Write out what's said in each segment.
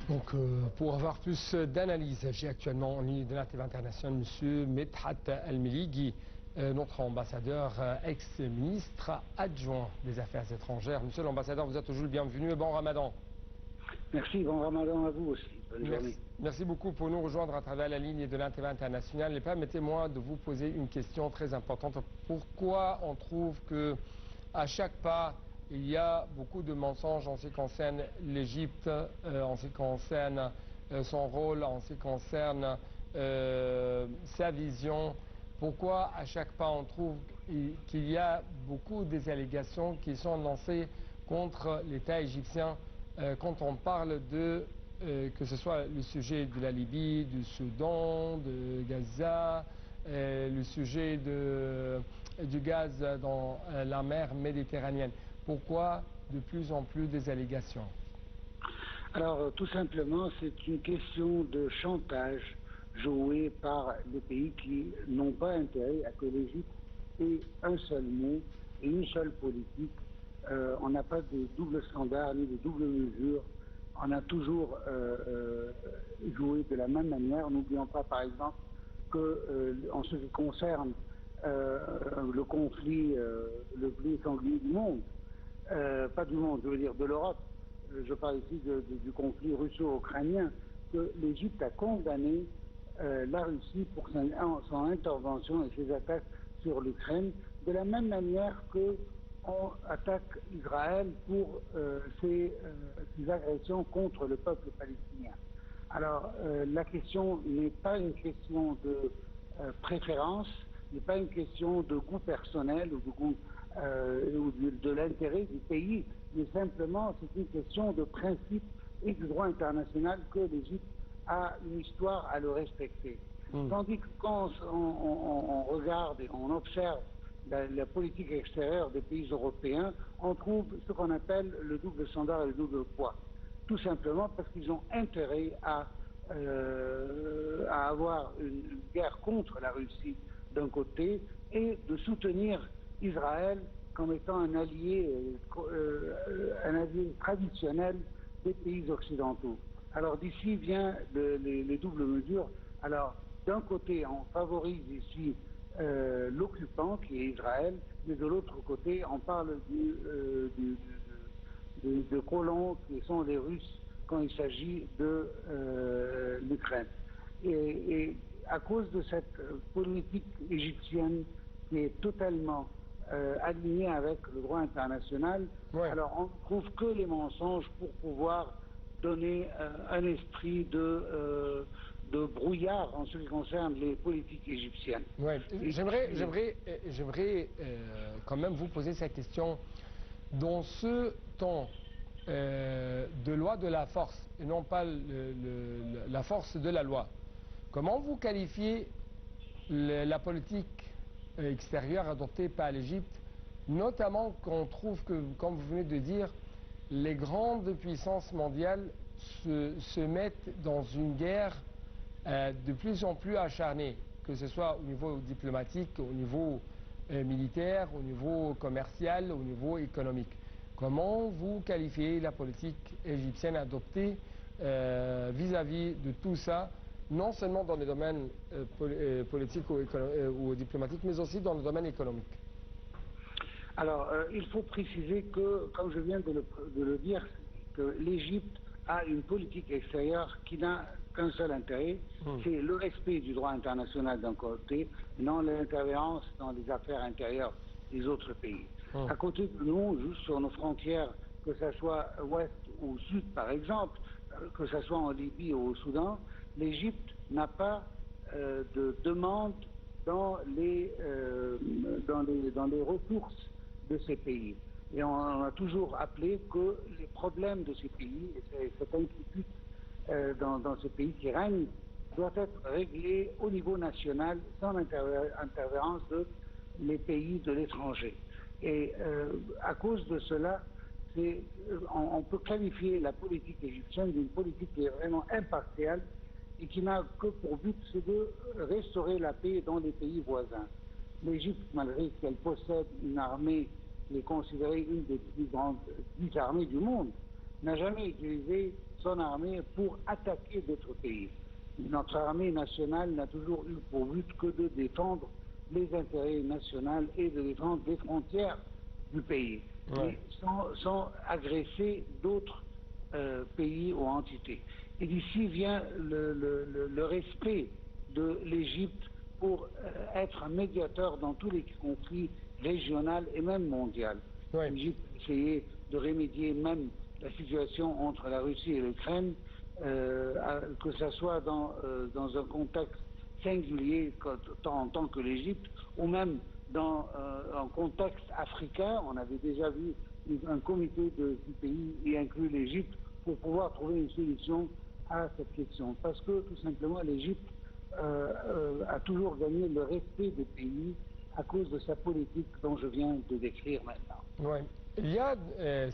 Donc, pour avoir plus d'analyse, j'ai actuellement en ligne de la TV internationale M. Medhat Al-Melighi, notre ambassadeur, ex-ministre adjoint des Affaires étrangères. Monsieur l'ambassadeur, vous êtes toujours le bienvenu et bon ramadan. Merci, bon ramadan à vous aussi. Bonne journée. Merci beaucoup pour nous rejoindre à travers la ligne de la TV internationale. Et permettez-moi de vous poser une question très importante. Pourquoi on trouve que à chaque pas, il y a beaucoup de mensonges en ce qui concerne l'Égypte, en ce qui concerne son rôle, en ce qui concerne sa vision? Pourquoi à chaque pas on trouve qu'il y a beaucoup des allégations qui sont lancées contre l'État égyptien quand on parle de, que ce soit le sujet de la Libye, du Soudan, de Gaza, le sujet du gaz dans la mer Méditerranéenne? Pourquoi de plus en plus des allégations? Alors, tout simplement, c'est une question de chantage joué par des pays qui n'ont pas intérêt à que l'Égypte ait un seul mot et une seule politique. On n'a pas de double standard ni de double mesure. On a toujours joué de la même manière. N'oublions pas, par exemple, que en ce qui concerne le conflit le plus sanglier du monde, pas du monde, je veux dire de l'Europe, je parle ici du conflit russo-ukrainien, que l'Égypte a condamné la Russie pour son intervention et ses attaques sur l'Ukraine, de la même manière qu'on attaque Israël pour ses agressions contre le peuple palestinien. Alors, la question n'est pas une question de préférence, n'est pas une question de goût personnel ou de goût ou de l'intérêt du pays, mais simplement c'est une question de principe et du droit international que l'Égypte a une histoire à le respecter. Tandis que quand on regarde et on observe la politique extérieure des pays européens, on trouve ce qu'on appelle le double standard et le double poids. Tout simplement parce qu'ils ont intérêt à avoir une guerre contre la Russie d'un côté et de soutenir Israël comme étant un allié traditionnel des pays occidentaux. Alors d'ici vient les doubles mesures. Alors d'un côté, on favorise ici l'occupant qui est Israël, mais de l'autre côté, on parle de colons qui sont les Russes quand il s'agit de l'Ukraine. Et à cause de cette politique égyptienne qui est totalement alignée avec le droit international, alors on ne trouve que les mensonges pour pouvoir donner un esprit de brouillard en ce qui concerne les politiques égyptiennes. Ouais. J'aimerais quand même vous poser cette question. Dans ce temps de loi de la force, et non pas la force de la loi, comment vous qualifiez la politique extérieure adoptée par l'Égypte, notamment quand on trouve que, comme vous venez de dire, les grandes puissances mondiales se mettent dans une guerre de plus en plus acharnée, que ce soit au niveau diplomatique, au niveau militaire, au niveau commercial, au niveau économique? Comment vous qualifiez la politique égyptienne adoptée vis-à-vis de tout ça, non seulement dans le domaine politique ou diplomatique, mais aussi dans le domaine économique? Alors, il faut préciser que, comme je viens de le dire, que l'Égypte a une politique extérieure qui n'a qu'un seul intérêt, c'est le respect du droit international d'un côté, non l'interférence dans les affaires intérieures des autres pays. À côté de nous, juste sur nos frontières, que ce soit ouest ou sud par exemple, que ce soit en Libye ou au Soudan, l'Égypte n'a pas de demande dans les ressources de ces pays. Et on a toujours appelé que les problèmes de ces pays, et cette inquiétude dans ces pays qui règnent, doit être réglée au niveau national sans interférence de les pays de l'étranger. Et à cause de cela, on peut qualifier la politique égyptienne d'une politique qui est vraiment impartiale et qui n'a que pour but, c'est de restaurer la paix dans les pays voisins. L'Égypte, malgré qu'elle possède une armée qui est considérée une des plus grandes 10 armées du monde, n'a jamais utilisé son armée pour attaquer d'autres pays. Notre armée nationale n'a toujours eu pour but que de défendre les intérêts nationaux et de défendre les frontières du pays, Ouais. sans agresser d'autres pays ou entités. Et d'ici vient le respect de l'Égypte pour être un médiateur dans tous les conflits régionaux et même mondiaux. Ouais. L'Égypte a essayé de remédier même la situation entre la Russie et l'Ukraine, que ce soit dans un contexte singulier en tant que l'Égypte, ou même dans un contexte africain. On avait déjà vu un comité du pays y inclut l'Égypte pour pouvoir trouver une solution à cette question. Parce que tout simplement l'Égypte a toujours gagné le respect des pays à cause de sa politique dont je viens de décrire maintenant. Ouais. Il y a,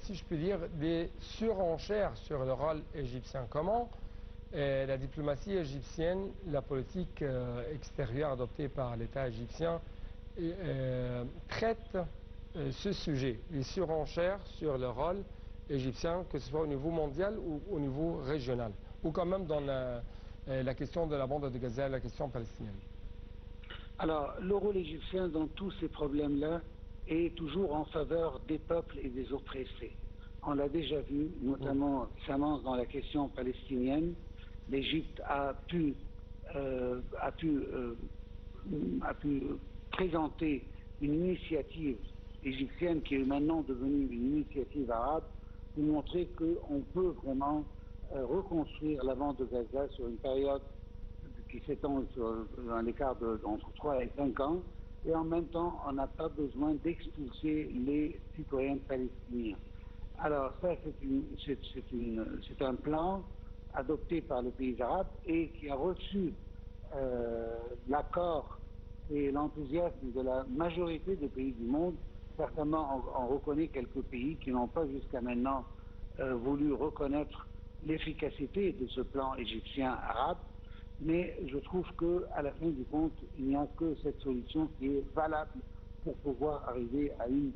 si je puis dire, des surenchères sur le rôle égyptien. Comment la diplomatie égyptienne, la politique extérieure adoptée par l'État égyptien traite ce sujet, les surenchères sur le rôle égyptien, que ce soit au niveau mondial ou au niveau régional, ou quand même dans la question de la bande de Gaza, la question palestinienne. Alors, le rôle égyptien dans tous ces problèmes-là est toujours en faveur des peuples et des oppressés. On l'a déjà vu, notamment récemment dans la question palestinienne. L'Égypte a pu présenter une initiative égyptienne qui est maintenant devenue une initiative arabe pour montrer qu'on peut vraiment reconstruire la bande de Gaza sur une période qui s'étend sur un écart entre 3 et 5 ans, et en même temps, on n'a pas besoin d'expulser les citoyens palestiniens. Alors ça, c'est un plan adopté par les pays arabes et qui a reçu l'accord et l'enthousiasme de la majorité des pays du monde. Certainement, on reconnaît quelques pays qui n'ont pas jusqu'à maintenant voulu reconnaître l'efficacité de ce plan égyptien arabe. Mais je trouve qu'à la fin du compte, il n'y a que cette solution qui est valable pour pouvoir arriver à une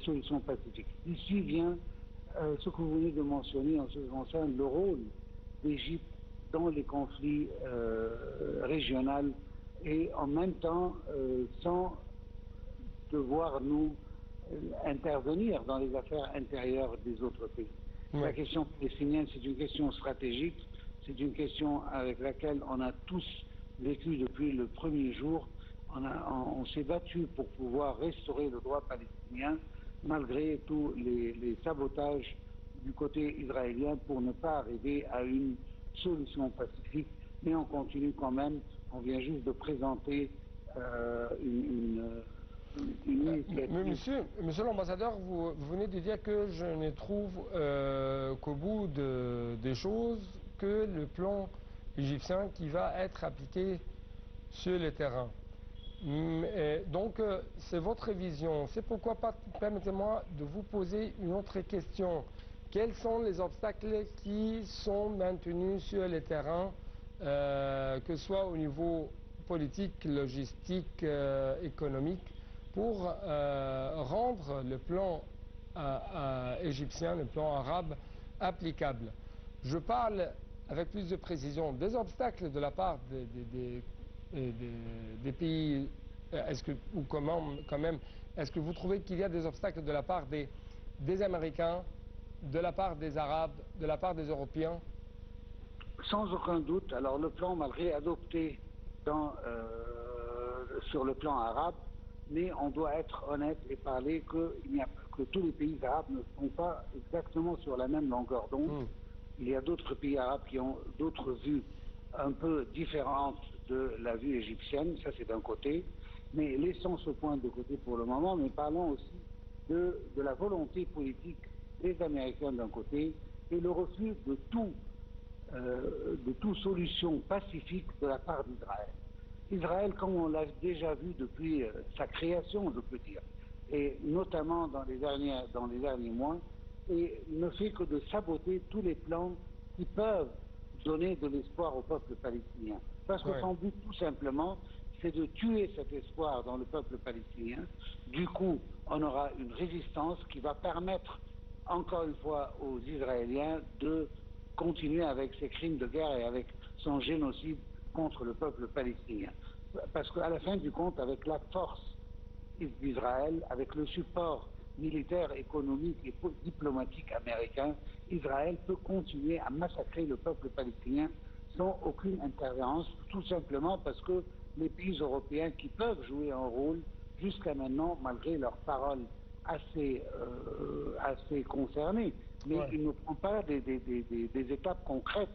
solution pacifique. Ici vient ce que vous venez de mentionner en ce qui concerne le rôle d'Égypte dans les conflits régionaux et en même temps sans devoir nous intervenir dans les affaires intérieures des autres pays. Oui. La question palestinienne, c'est une question stratégique. C'est une question avec laquelle on a tous vécu depuis le premier jour. On s'est battu pour pouvoir restaurer le droit palestinien, malgré tous les sabotages du côté israélien pour ne pas arriver à une solution pacifique. Mais on continue quand même. On vient juste de présenter une initiative. Monsieur l'ambassadeur, vous venez de dire que je ne trouve qu'au bout des choses que le plan égyptien qui va être appliqué sur le terrain. Donc, c'est votre vision. C'est pourquoi, permettez-moi de vous poser une autre question. Quels sont les obstacles qui sont maintenus sur le terrain, que ce soit au niveau politique, logistique, économique, pour rendre le plan égyptien, le plan arabe, applicable? Je parle avec plus de précision des obstacles de la part des pays. Ou comment, quand même, est-ce que vous trouvez qu'il y a des obstacles de la part des Américains, de la part des Arabes, de la part des Européens? Sans aucun doute. Alors le plan, malgré adopté sur le plan arabe, mais on doit être honnête et parler que tous les pays arabes ne sont pas exactement sur la même longueur d'onde. Il y a d'autres pays arabes qui ont d'autres vues un peu différentes de la vue égyptienne, ça c'est d'un côté, mais laissons ce point de côté pour le moment, mais parlons aussi de la volonté politique des Américains d'un côté et le refus de toute solution pacifique de la part d'Israël. Israël, comme on l'a déjà vu depuis sa création, je peux dire, et notamment dans les derniers mois, et ne fait que de saboter tous les plans qui peuvent donner de l'espoir au peuple palestinien. Parce que son but, tout simplement, c'est de tuer cet espoir dans le peuple palestinien. Du coup, on aura une résistance qui va permettre, encore une fois, aux Israéliens de continuer avec ses crimes de guerre et avec son génocide contre le peuple palestinien. Parce qu'à la fin du compte, avec la force d'Israël, avec le support militaire, économique et diplomatique américain, Israël peut continuer à massacrer le peuple palestinien sans aucune intervention, tout simplement parce que les pays européens qui peuvent jouer un rôle jusqu'à maintenant, malgré leurs paroles assez concernées, mais Ouais. ils ne prennent pas des étapes concrètes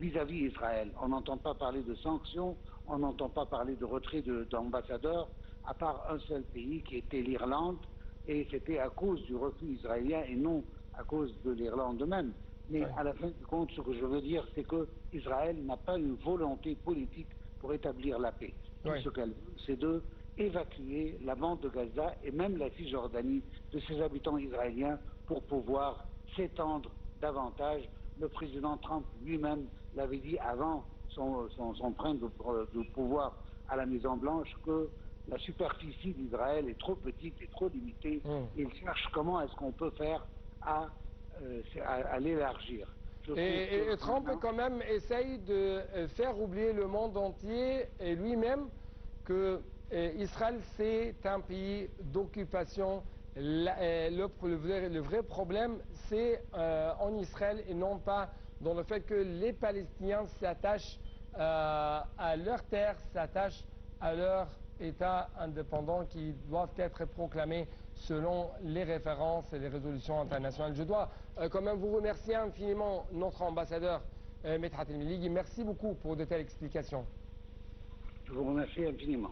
vis-à-vis d'Israël. On n'entend pas parler de sanctions, on n'entend pas parler de retrait d'ambassadeurs, à part un seul pays qui était l'Irlande, et c'était à cause du refus israélien et non à cause de l'Irlande même. Mais Ouais. à la fin du compte, ce que je veux dire, c'est que Israël n'a pas une volonté politique pour établir la paix. Ouais. Tout ce qu'elle veut, c'est de évacuer la bande de Gaza et même la Cisjordanie de ses habitants israéliens pour pouvoir s'étendre davantage. Le président Trump lui-même l'avait dit avant son train de pouvoir à la Maison-Blanche que la superficie d'Israël est trop petite et trop limitée. Il cherche comment est-ce qu'on peut faire à l'élargir. Et Trump quand même essaye de faire oublier le monde entier et lui-même que Israël c'est un pays d'occupation. Le vrai problème c'est en Israël et non pas dans le fait que les Palestiniens s'attachent à leur terre, s'attachent à leur État indépendant qui doivent être proclamés selon les références et les résolutions internationales. Je dois quand même vous remercier infiniment, notre ambassadeur Medhat El-Miligui. Merci beaucoup pour de telles explications. Je vous remercie infiniment.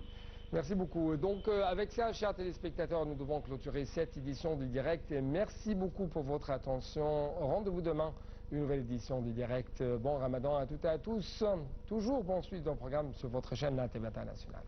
Merci beaucoup. Donc avec ça, chers téléspectateurs, nous devons clôturer cette édition du direct. Et merci beaucoup pour votre attention. Rendez-vous demain, une nouvelle édition du direct. Bon Ramadan à toutes et à tous. Toujours bon suite dans le programme sur votre chaîne, la TV internationale.